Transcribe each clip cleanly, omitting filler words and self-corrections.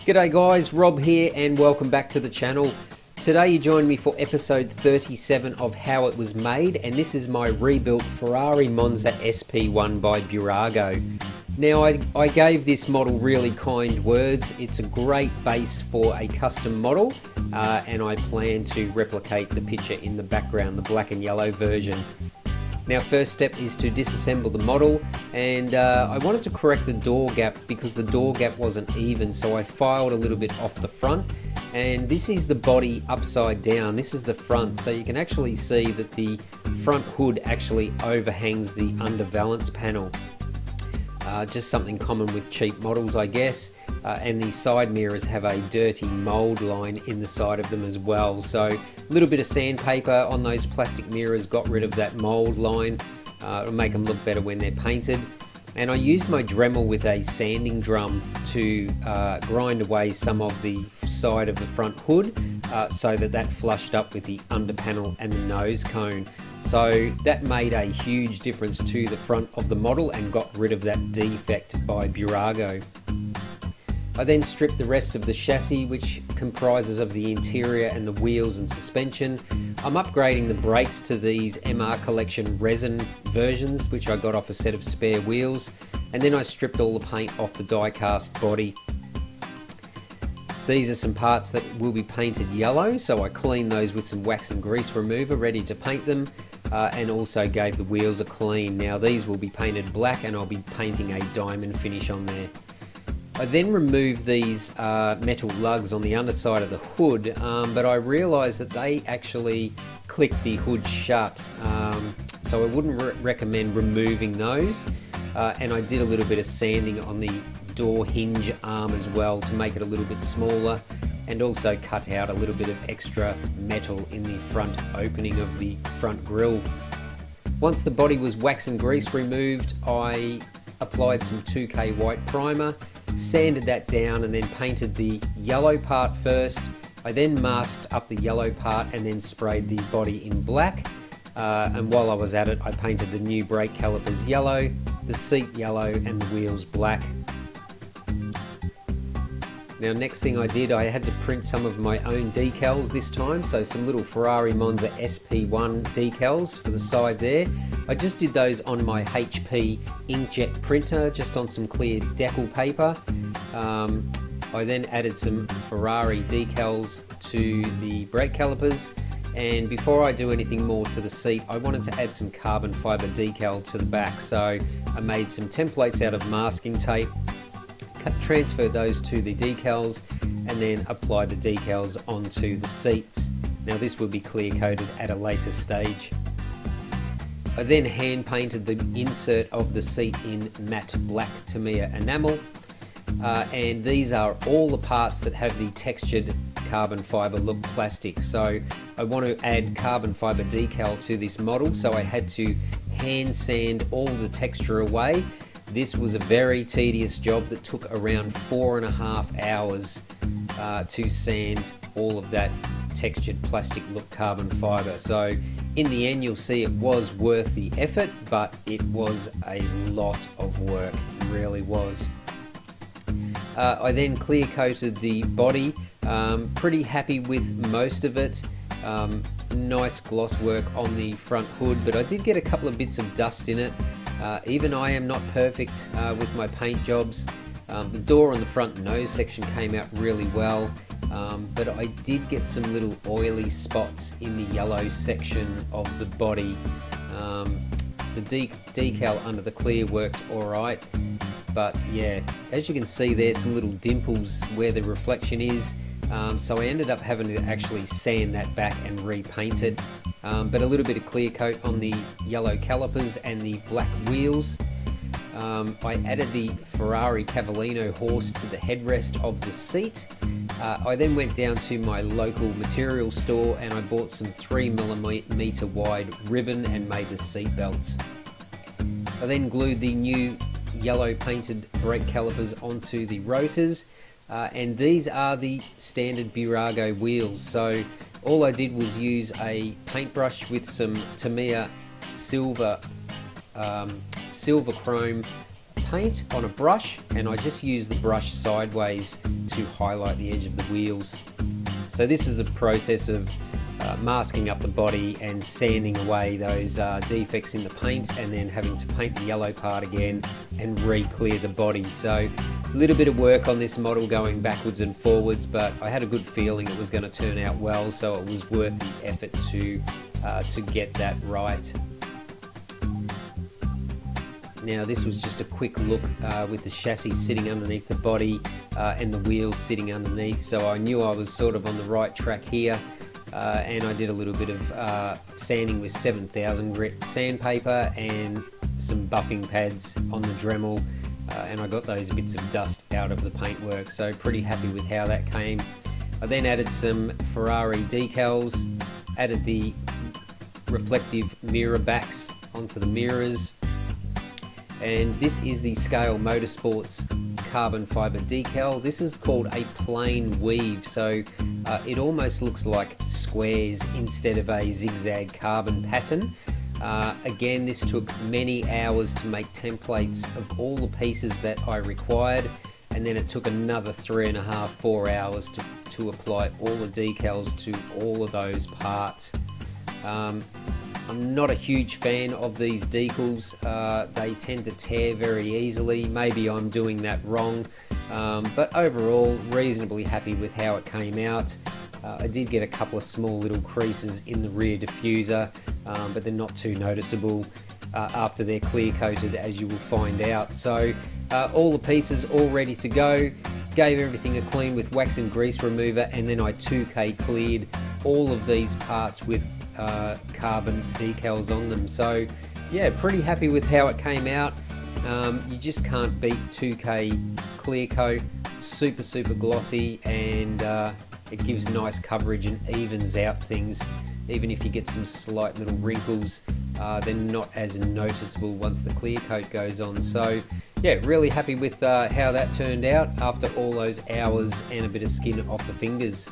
G'day guys, Rob here and welcome back to the channel. Today you join me for episode 37 of How It Was Made, and this is my rebuilt Ferrari Monza SP1 by Bburago. Now I gave this model really kind words. It's a great base for a custom model and I plan to replicate the picture in the background, the black and yellow version. Now first step is to disassemble the model, and I wanted to correct the door gap because the door gap wasn't even, so I filed a little bit off the front, and this is the body upside down. This is the front, so you can actually see that the front hood actually overhangs the undervalance panel. Just something common with cheap models, I guess. And the side mirrors have a dirty mold line in the side of them as well. So a little bit of sandpaper on those plastic mirrors got rid of that mold line. It'll make them look better when they're painted. And I used my Dremel with a sanding drum to grind away some of the side of the front hood so that flushed up with the under panel and the nose cone. So that made a huge difference to the front of the model and got rid of that defect by Bburago. I then stripped the rest of the chassis, which comprises of the interior and the wheels and suspension. I'm upgrading the brakes to these MR Collection resin versions, which I got off a set of spare wheels, and then I stripped all the paint off the die-cast body. These are some parts that will be painted yellow, so I cleaned those with some wax and grease remover ready to paint them, and also gave the wheels a clean. Now these will be painted black and I'll be painting a diamond finish on there. I then removed these metal lugs on the underside of the hood, but I realised that they actually click the hood shut, so I wouldn't recommend removing those. And I did a little bit of sanding on the door hinge arm as well to make it a little bit smaller, and also cut out a little bit of extra metal in the front opening of the front grille. Once the body was wax and grease removed, I applied some 2K white primer, sanded that down, and then painted the yellow part first. I then masked up the yellow part and then sprayed the body in black. And while I was at it, I painted the new brake calipers yellow, the seat yellow, and the wheels black. Now next thing I did, I had to print some of my own decals this time, so some little Ferrari Monza SP1 decals for the side there. I just did those on my HP inkjet printer, just on some clear decal paper. I then added some Ferrari decals to the brake calipers, and before I do anything more to the seat, I wanted to add some carbon fiber decal to the back, so I made some templates out of masking tape, transferred those to the decals, and then applied the decals onto the seats. Now this will be clear coated at a later stage. I then hand painted the insert of the seat in matte black Tamiya enamel, and these are all the parts that have the textured carbon fiber look plastic. So I want to add carbon fiber decal to this model, so I had to hand sand all the texture away. This was a very tedious job that took around 4.5 hours to sand all of that textured plastic look carbon fiber. So in the end you'll see it was worth the effort, but it was a lot of work, it really was. I then clear coated the body, pretty happy with most of it. Nice gloss work on the front hood, but I did get a couple of bits of dust in it. Even I am not perfect with my paint jobs. The door on the front nose section came out really well, but I did get some little oily spots in the yellow section of the body. The decal under the clear worked alright, but yeah, as you can see there's some little dimples where the reflection is, so I ended up having to actually sand that back and repaint it. But a little bit of clear coat on the yellow calipers and the black wheels. I added the Ferrari Cavallino horse to the headrest of the seat. I then went down to my local material store and I bought some 3mm wide ribbon and made the seat belts. I then glued the new yellow painted brake calipers onto the rotors, and these are the standard Bburago wheels. So all I did was use a paintbrush with some Tamiya silver chrome paint on a brush, and I just use the brush sideways to highlight the edge of the wheels. So this is the process of masking up the body and sanding away those defects in the paint, and then having to paint the yellow part again and re-clear the body. So a little bit of work on this model going backwards and forwards, but I had a good feeling it was going to turn out well, so it was worth the effort to get that right. Now this was just a quick look with the chassis sitting underneath the body and the wheels sitting underneath, so I knew I was sort of on the right track here. And I did a little bit of sanding with 7000 grit sandpaper and some buffing pads on the Dremel, and I got those bits of dust out of the paintwork, so pretty happy with how that came. I then added some Ferrari decals, added the reflective mirror backs onto the mirrors, and this is the Scale Motorsports carbon fiber decal. This is called a plain weave, so it almost looks like squares instead of a zigzag carbon pattern. Again, this took many hours to make templates of all the pieces that I required, and then it took another 3.5–4 hours to apply all the decals to all of those parts. I'm not a huge fan of these decals. They tend to tear very easily. Maybe I'm doing that wrong, but overall reasonably happy with how it came out. I did get a couple of small little creases in the rear diffuser, but they're not too noticeable after they're clear coated, as you will find out. So all the pieces all ready to go. Gave everything a clean with wax and grease remover, and then I 2K cleared all of these parts with carbon decals on them. So yeah, pretty happy with how it came out. You just can't beat 2K clear coat. Super glossy, and it gives nice coverage and evens out things. Even if you get some slight little wrinkles, they're not as noticeable once the clear coat goes on. So yeah, really happy with how that turned out after all those hours and a bit of skin off the fingers.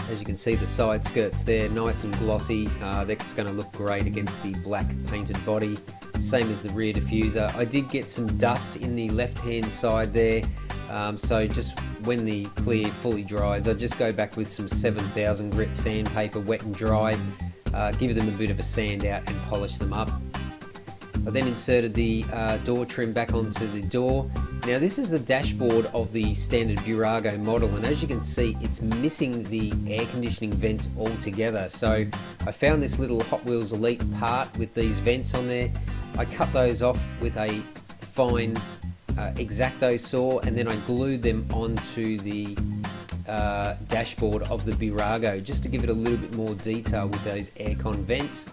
As you can see, the side skirts there, nice and glossy. That's going to look great against the black painted body. Same as the rear diffuser. I did get some dust in the left hand side there, so just when the clear fully dries, I just go back with some 7000 grit sandpaper, wet and dry, give them a bit of a sand out and polish them up. I then inserted the door trim back onto the door. Now this is the dashboard of the standard Bburago model, and as you can see, it's missing the air conditioning vents altogether. So I found this little Hot Wheels Elite part with these vents on there. I cut those off with a fine X-Acto saw, and then I glued them onto the dashboard of the Bburago just to give it a little bit more detail with those aircon vents.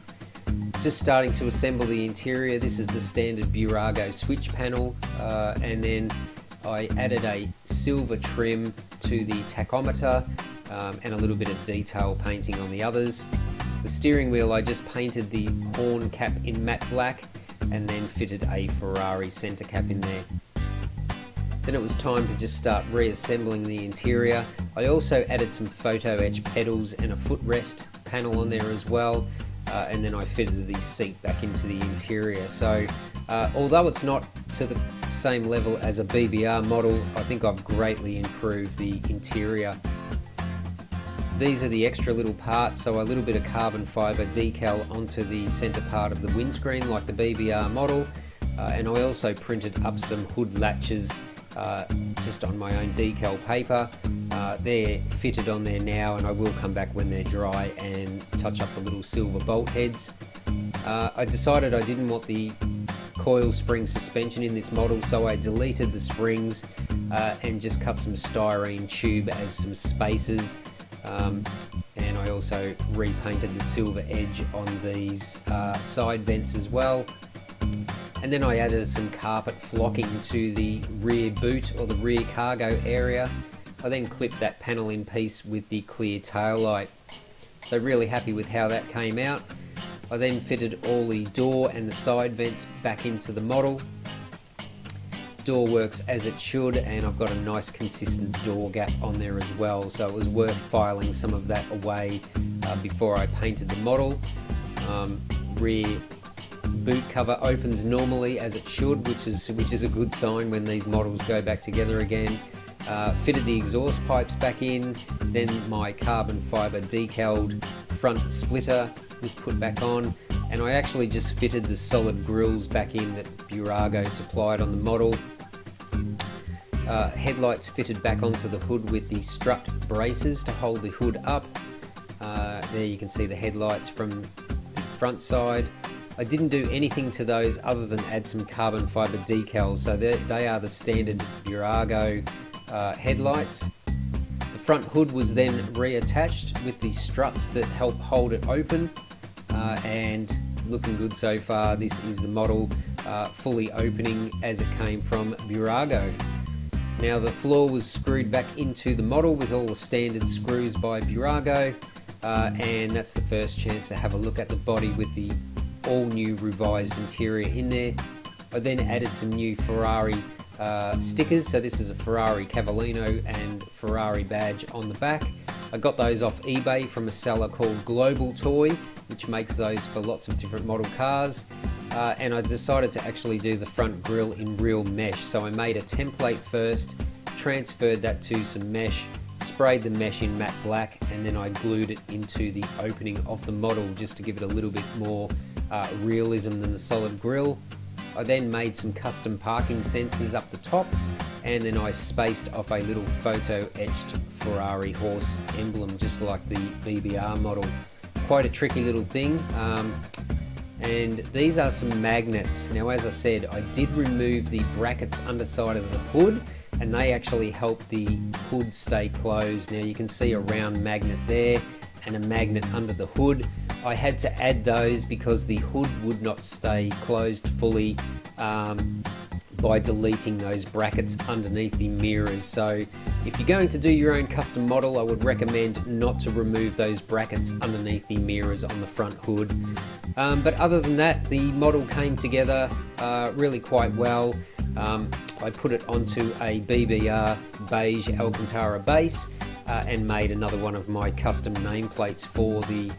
Just starting to assemble the interior. This is the standard Bburago switch panel, and then I added a silver trim to the tachometer and a little bit of detail painting on the others. The steering wheel, I just painted the horn cap in matte black and then fitted a Ferrari center cap in there. Then it was time to just start reassembling the interior. I also added some photo etch pedals and a footrest panel on there as well. And then I fitted the seat back into the interior. So although it's not to the same level as a BBR model, I think I've greatly improved the interior. These are the extra little parts, so a little bit of carbon fiber decal onto the center part of the windscreen like the BBR model, and I also printed up some hood latches just on my own decal paper. They're fitted on there now, and I will come back when they're dry and touch up the little silver bolt heads. I decided I didn't want the coil spring suspension in this model, so I deleted the springs and just cut some styrene tube as some spacers, and I also repainted the silver edge on these side vents as well. And then I added some carpet flocking to the rear boot or the rear cargo area. I then clipped that panel in piece with the clear tail light. So really happy with how that came out. I then fitted all the door and the side vents back into the model. Door works as it should, and I've got a nice consistent door gap on there as well, so it was worth filing some of that away before I painted the model. Rear boot cover opens normally as it should, which is a good sign when these models go back together again. Fitted the exhaust pipes back in, then my carbon fibre decaled front splitter was put back on, and I actually just fitted the solid grills back in that Bburago supplied on the model. Headlights fitted back onto the hood with the strut braces to hold the hood up. There you can see the headlights from the front side. I didn't do anything to those other than add some carbon fibre decals, so they are the standard Bburago headlights. The front hood was then reattached with the struts that help hold it open, and looking good so far. This is the model fully opening as it came from Bburago. Now the floor was screwed back into the model with all the standard screws by Bburago, and that's the first chance to have a look at the body with the all new revised interior in there. I then added some new Ferrari stickers, so this is a Ferrari Cavallino and Ferrari badge on the back. I got those off eBay from a seller called Global Toy, which makes those for lots of different model cars, and I decided to actually do the front grille in real mesh. So I made a template first, transferred that to some mesh, sprayed the mesh in matte black, and then I glued it into the opening of the model just to give it a little bit more realism than the solid grille. I then made some custom parking sensors up the top, and then I spaced off a little photo etched Ferrari horse emblem just like the BBR model. Quite a tricky little thing. And these are some magnets. Now, as I said, I did remove the brackets underside of the hood, and they actually help the hood stay closed. Now you can see a round magnet there and a magnet under the hood. I had to add those because the hood would not stay closed fully by deleting those brackets underneath the mirrors. So if you're going to do your own custom model, I would recommend not to remove those brackets underneath the mirrors on the front hood. But other than that, the model came together really quite well. I put it onto a BBR beige Alcantara base and made another one of my custom nameplates for the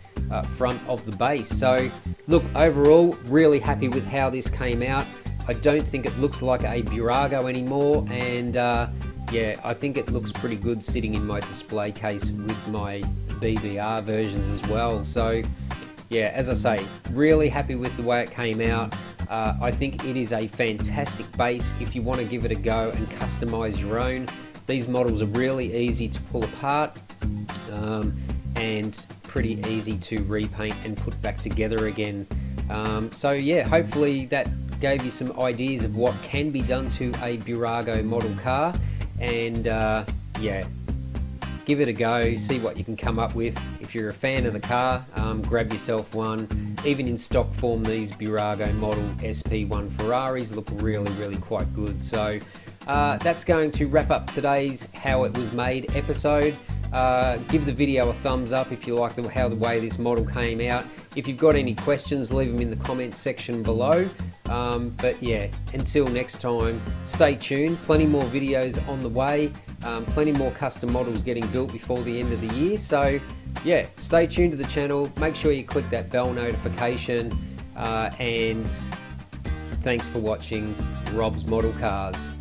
front of the base. So look, overall really happy with how this came out. I don't think it looks like a Bburago anymore, and yeah, I think it looks pretty good sitting in my display case with my BBR versions as well. So yeah, as I say, really happy with the way it came out. I think it is a fantastic base if you want to give it a go and customize your own. These models are really easy to pull apart and pretty easy to repaint and put back together again. So yeah, hopefully that gave you some ideas of what can be done to a Bburago model car, and yeah, give it a go, see what you can come up with. If you're a fan of the car, grab yourself one. Even in stock form, these Bburago model SP1 Ferraris look really quite good. So that's going to wrap up today's How It Was Made episode. Give the video a thumbs up if you like the way this model came out. If you've got any questions, leave them in the comments section below. But yeah, until next time, stay tuned. Plenty more videos on the way. Plenty more custom models getting built before the end of the year. So yeah, stay tuned to the channel. Make sure you click that bell notification. And thanks for watching Rob's Model Cars.